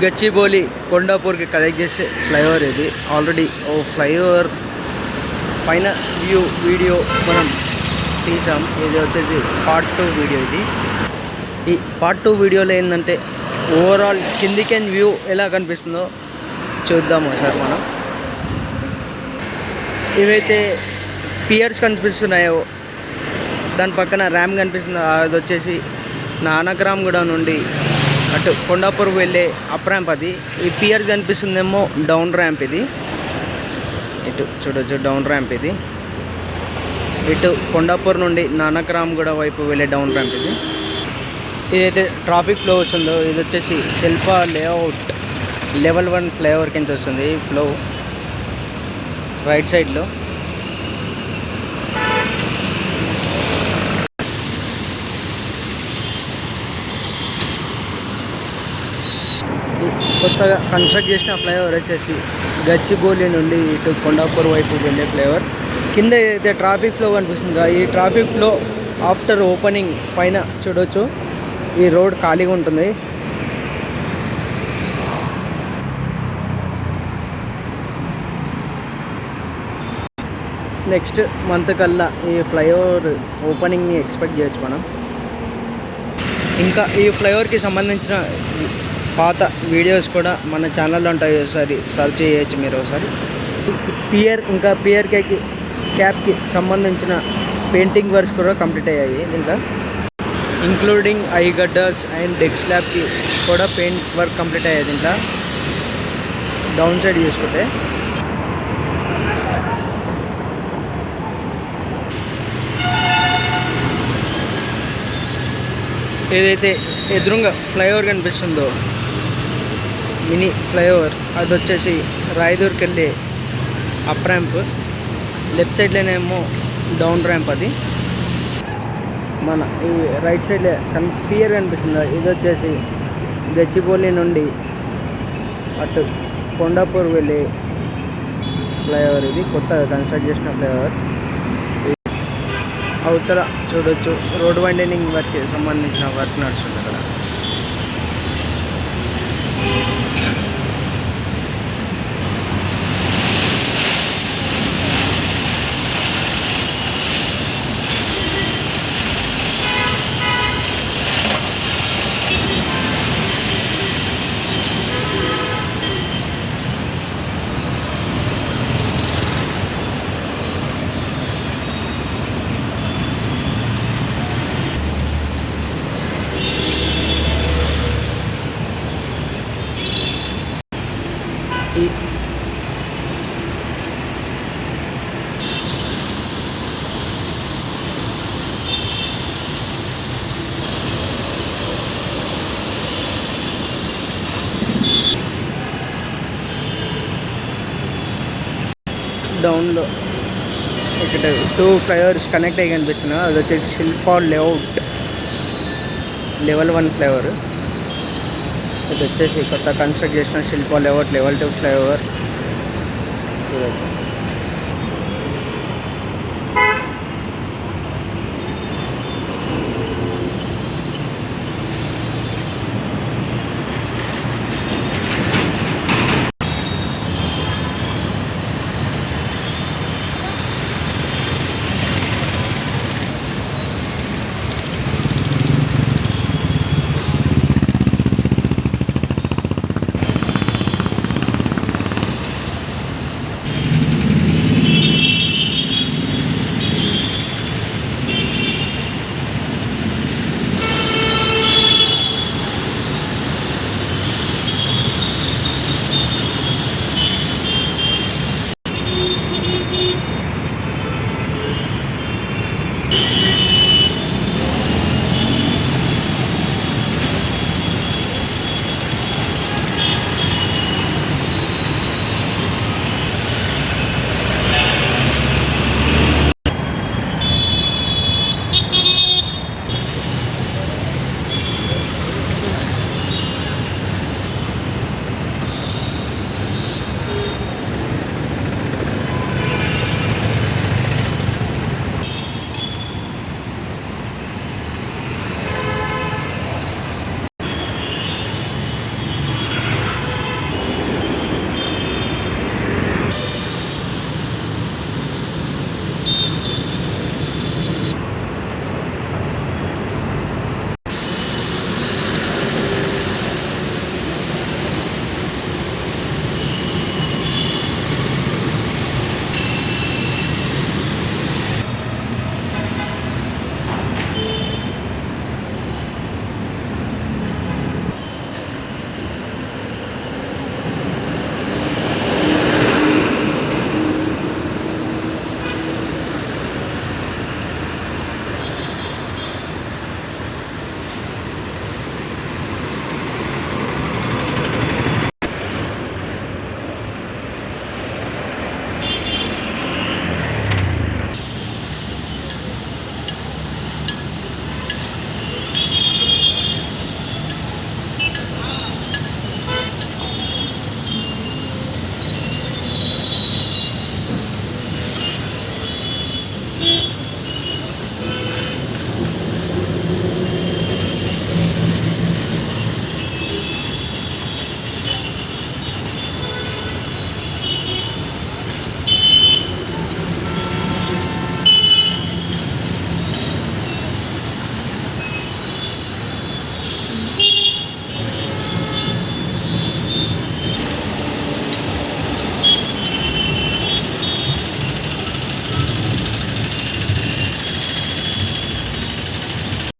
Gachibowli కొండాపూర్కి connect చేసే flyover ఇది. Already ఓ flyover పైన వీడియో మనం తీసాం. ఇది వచ్చేసి పార్ట్ 2 వీడియో. ఇది ఈ పార్ట్ 2 వీడియోలో ఏంటంటే ఓవరాల్ కిందికి వ్యూ ఎలా కనిపిస్తుందో చూద్దాము సార్ మనం. ఇవైతే పియర్స్ కనిపిస్తున్నాయో దాని పక్కన ర్యామ్ కనిపిస్తుందో అది వచ్చేసి నానక్రామ్గూడ నుండి అటు కొండాపూర్ వెళ్ళే అప్ ర్యాంప్ అది. ఈ పియర్స్ కనిపిస్తుందేమో డౌన్ ర్యాంప్. ఇది ఇటు చూడొచ్చు డౌన్ ర్యాంప్. ఇది ఇటు కొండాపూర్ నుండి నానక్రామ్గూడ వైపు వెళ్ళే డౌన్ ర్యాంప్. ఇది ఇదైతే ట్రాఫిక్ ఫ్లో వస్తుందో ఇది వచ్చేసి శిల్ప లేఅవుట్ లెవెల్ 1 ఫ్లైఓవర్ కింద వస్తుంది. ఈ ఫ్లో రైట్ సైడ్లో. కొత్తగా కన్స్ట్రక్ట్ చేసిన ఫ్లైఓవర్ వచ్చేసి గచ్చిబౌలి నుండి ఇటు కొండాపూర్ వైపు వెళ్ళే ఫ్లైఓవర్. కింద ఏదైతే ట్రాఫిక్ ఫ్లో కనిపిస్తుందో ఈ ట్రాఫిక్ ఫ్లో ఆఫ్టర్ ఓపెనింగ్ పైన చూడవచ్చు ఈ రోడ్ ఖాళీగా ఉంటుంది. నెక్స్ట్ మంత్ కల్లా ఈ ఫ్లైఓవర్ ఓపెనింగ్ని ఎక్స్పెక్ట్ చేయొచ్చు మనం. ఇంకా ఈ ఫ్లైఓవర్కి సంబంధించిన పాత వీడియోస్ కూడా మన ఛానల్లో ఉంటాయి, ఒకసారి సర్చ్ చేయొచ్చు మీరు ఒకసారి. పియర్ ఇంకా పియర్ క్యాప్కి సంబంధించిన పెయింటింగ్ వర్క్స్ కూడా కంప్లీట్ అయ్యాయి. ఇంకా including I girders and deck స్లాబ్కి కూడా పెయింట్ వర్క్ కంప్లీట్ అయ్యేది. ఇంకా డౌన్ సైడ్ చూసుకుంటే ఏదైతే ఎదురుగా ఫ్లైఓవర్ కనిపిస్తుందో మినీ ఫ్లైఓవర్ అది వచ్చేసి రాయదూర్కి వెళ్ళే అప్ ర్యాంప్. లెఫ్ట్ సైడ్లోనేమో డౌన్ ర్యాంప్. అది మన ఈ రైట్ సైడ్లో క్లియర్ కనిపిస్తుంది. ఇది వచ్చేసి గచ్చిబౌలి నుండి అటు కొండాపూర్ వెళ్ళే ఫ్లైఓవర్. ఇది కొత్తగా కన్స్ట్రక్ట్ చేసిన ఫ్లైఓవర్. అవతల చూడొచ్చు రోడ్ వైండనింగ్ వర్క్ సంబంధించిన వర్క్ నడుస్తుంది అక్కడ. డౌన్లో ఇక్కడ 2 ఫ్లైఓవర్స్ కనెక్ట్ అయ్యి కనిపిస్తున్నాయి. అది వచ్చేసి శిల్ప లేఅవుట్ లెవెల్ 1 ఫ్లైఓవర్. ఇది వచ్చేసి కొత్త కన్స్ట్రక్ట్ చేసిన శిల్ప లేఅవుట్ లెవెల్ 2 ఫ్లైఓవర్.